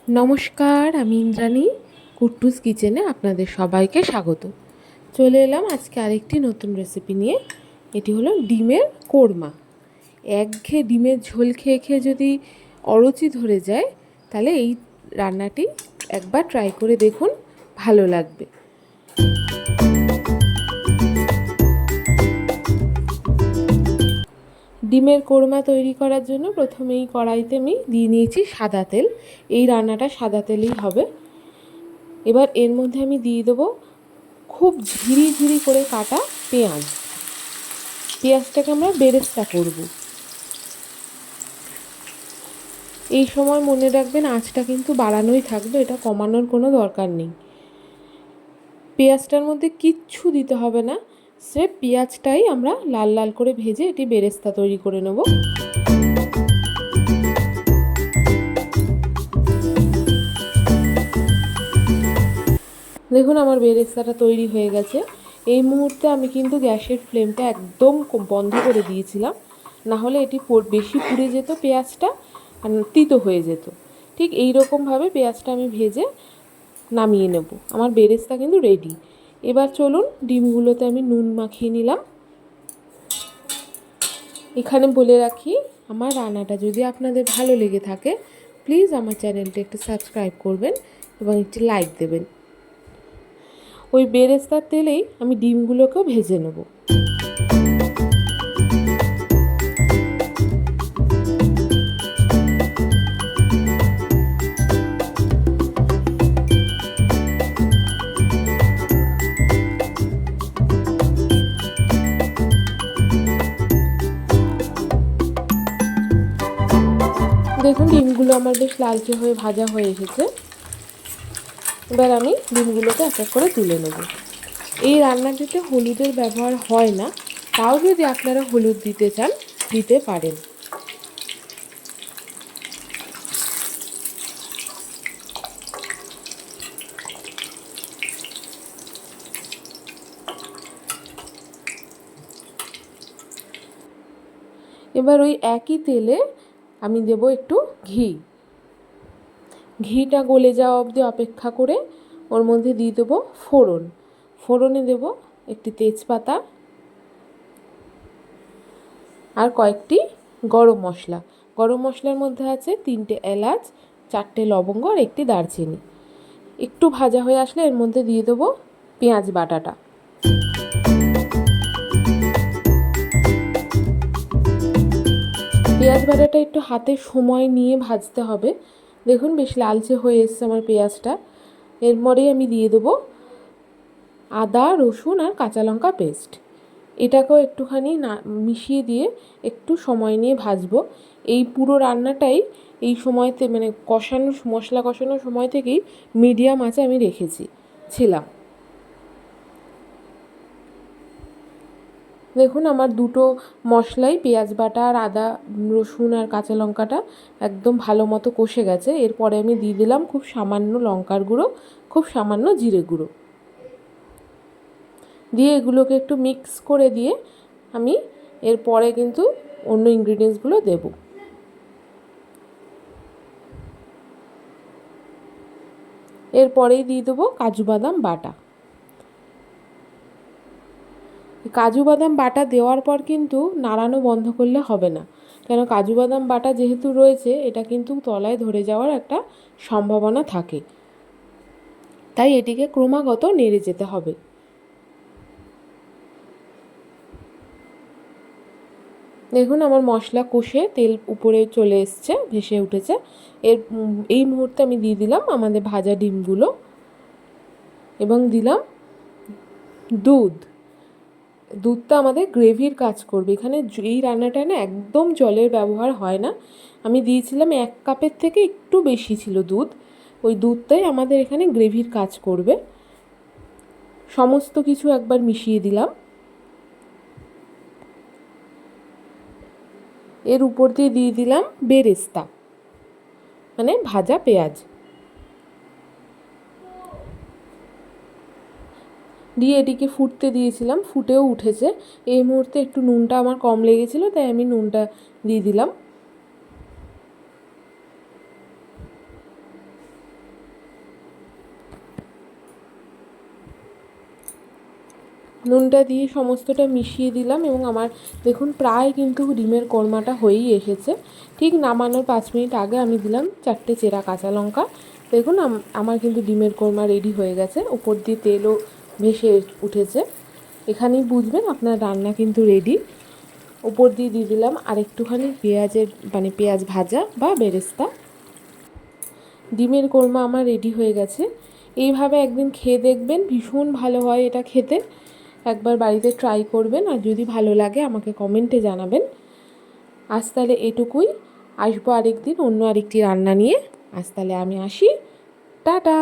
নমস্কার, আমি ইন্দ্রাণী। কুট্টুস কিচেনে আপনাদের সবাইকে স্বাগত। চলে এলাম আজকে আরেকটি নতুন রেসিপি নিয়ে। এটি হলো ডিমের কোরমা। একঘেয়ে ডিমের ঝোল খেয়ে খেয়ে যদি অরুচি ধরে যায়, তাহলে এই রান্নাটি একবার ট্রাই করে দেখুন, ভালো লাগবে। ডিমের কোরমা তৈরি করার জন্য প্রথমেই কড়াইতে আমি দিয়ে নিয়েছি সাদা তেল। এই রান্নাটা সাদা তেলেই হবে। এবার এর মধ্যে আমি দিয়ে দেবো খুব ঝিরি ঝিরি করে কাটা পেঁয়াজটাকে আমরা বেরেস্তা করব। এই সময় মনে রাখবেন আঁচটা কিন্তু বাড়ানোই থাকবে, এটা কমানোর কোনো দরকার নেই। পেঁয়াজটার মধ্যে কিচ্ছু দিতে হবে না, স্রেফ পেঁয়াজটাই আমরা লাল লাল করে ভেজে এটি বেরেস্তা তৈরি করে নেব। দেখুন আমার বেরেস্তাটা তৈরি হয়ে গেছে। এই মুহূর্তে আমি কিন্তু গ্যাসের ফ্লেমটা একদম বন্ধ করে দিয়েছিলাম, না হলে এটি বেশি পুড়ে যেত, পেঁয়াজটা তিতো হয়ে যেত। ঠিক এই রকমভাবে পেঁয়াজটা আমি ভেজে নামিয়ে নেব। আমার বেরেস্তা কিন্তু রেডি। এবার চলুন ডিমগুলোতে আমি নুন মাখিয়ে নিলাম। এখানে বলে রাখি, আমার রান্নাটা যদি আপনাদের ভালো লেগে থাকে, প্লিজ আমার চ্যানেলটা একটু সাবস্ক্রাইব করবেন এবং একটি লাইক দেবেন। ওই বেরেস্তার তেলেই আমি ডিমগুলোকেও ভেজে নেব। দেখুন ডিমগুলো আমার বেশ লালচে হয়ে ভাজা হয়ে এসেছে। এবার আমি ডিমগুলোকে এক এক করে তুলে নেব। এই রান্নাটিতে হলুদের ব্যবহার হয় না, তাও যদি আপনারা হলুদ দিতে চান দিতে পারেন। এবার ওই একই তেলে আমি দেব একটু ঘিটা গলে যাওয়া অবধি অপেক্ষা করে ওর মধ্যে দিয়ে দেবো ফোড়নে দেব একটি তেজপাতা আর কয়েকটি গরম মশলার মধ্যে আছে 3টে এলাচ, 4টে লবঙ্গ আর একটি দারচিনি। একটু ভাজা হয়ে আসলে এর মধ্যে দিয়ে দেবো পেঁয়াজ বাটাটা। পেঁয়াজ বাটাটা একটু হাতে সময় নিয়ে ভাজতে হবে। দেখুন বেশ লালচে হয়ে এসছে আমার পেঁয়াজটা। এর পরেই আমি দিয়ে দেবো আদা, রসুন আর কাঁচা লঙ্কা পেস্ট। এটাকেও একটুখানি মিশিয়ে দিয়ে একটু সময় নিয়ে ভাজবো। এই পুরো রান্নাটাই এই সময়তে মানে মশলা কষানোর সময় থেকেই মিডিয়াম আঁচে আমি ছিলাম। দেখুন আমার দুটো মশলাই পেঁয়াজ বাটা আর আদা, রসুন আর কাঁচা লঙ্কাটা একদম ভালো মতো কষে গেছে। এরপরে আমি দিয়ে দিলাম খুব সামান্য লঙ্কার গুঁড়ো, খুব সামান্য জিরে গুঁড়ো দিয়ে এগুলোকে একটু মিক্স করে দিয়ে আমি এরপরে কিন্তু অন্য ইনগ্রিডিয়েন্টসগুলো দেব। এরপরেই দিয়ে দেবো কাজু বাদাম বাটা। কাজু বাদাম বাটা দেওয়ার পর কিন্তু নাড়ানো বন্ধ করলে হবে না, কেন কাজু বাদাম বাটা যেহেতু রয়েছে এটা কিন্তু তলায় ধরে যাওয়ার একটা সম্ভাবনা থাকে, তাই এটিকে ক্রমাগত নেড়ে যেতে হবে। দেখুন আমার মশলা কষে তেল উপরে চলে এসছে, ভেসে উঠেছে। এই মুহূর্তে আমি দিয়ে দিলাম আমাদের ভাজা ডিমগুলো এবং দিলাম দুধটা আমাদের গ্রেভির কাজ করবে। এখানে এই রান্নাটায় না একদম জলের ব্যবহার হয় না। আমি দিয়েছিলাম 1 কাপের থেকে একটু বেশি ছিল দুধ, ওই দুধটাই আমাদের এখানে গ্রেভির কাজ করবে। সমস্ত কিছু একবার মিশিয়ে দিলাম। এর উপর দিয়ে দিলাম বেরেস্তা, মানে ভাজা পেঁয়াজ দিয়ে এটিকে ফুটতে দিয়েছিলাম, ফুটেও উঠেছে। এই মুহূর্তে একটু নুনটা আমার কম লেগেছিলো, তাই আমি নুনটা দিয়ে দিলাম। নুনটা দিয়ে সমস্তটা মিশিয়ে দিলাম এবং আমার দেখুন প্রায় কিন্তু ডিমের কোরমাটা হয়েই এসেছে। ঠিক নামানোর 5 মিনিট আগে আমি দিলাম 4টে চেরা কাঁচা লঙ্কা। দেখুন আমার কিন্তু ডিমের কোরমা রেডি হয়ে গেছে, উপর দিয়ে তেলও ভেসে উঠেছে। এখানেই বুঝবেন আপনার রান্না কিন্তু রেডি। উপর দিয়ে দিলাম আর একটুখানি পেঁয়াজ ভাজা বা বেরেস্তা। ডিমের কোরমা আমার রেডি হয়ে গেছে। এইভাবে একদিন খেয়ে দেখবেন, ভীষণ ভালো হয় এটা খেতে। একবার বাড়িতে ট্রাই করবেন, আর যদি ভালো লাগে আমাকে কমেন্টে জানাবেন। আজ তাহলে এটুকুই, আসবো আরেকদিন অন্য আরেকটি রান্না নিয়ে। আজ তাহলে আমি আসি, টাটা।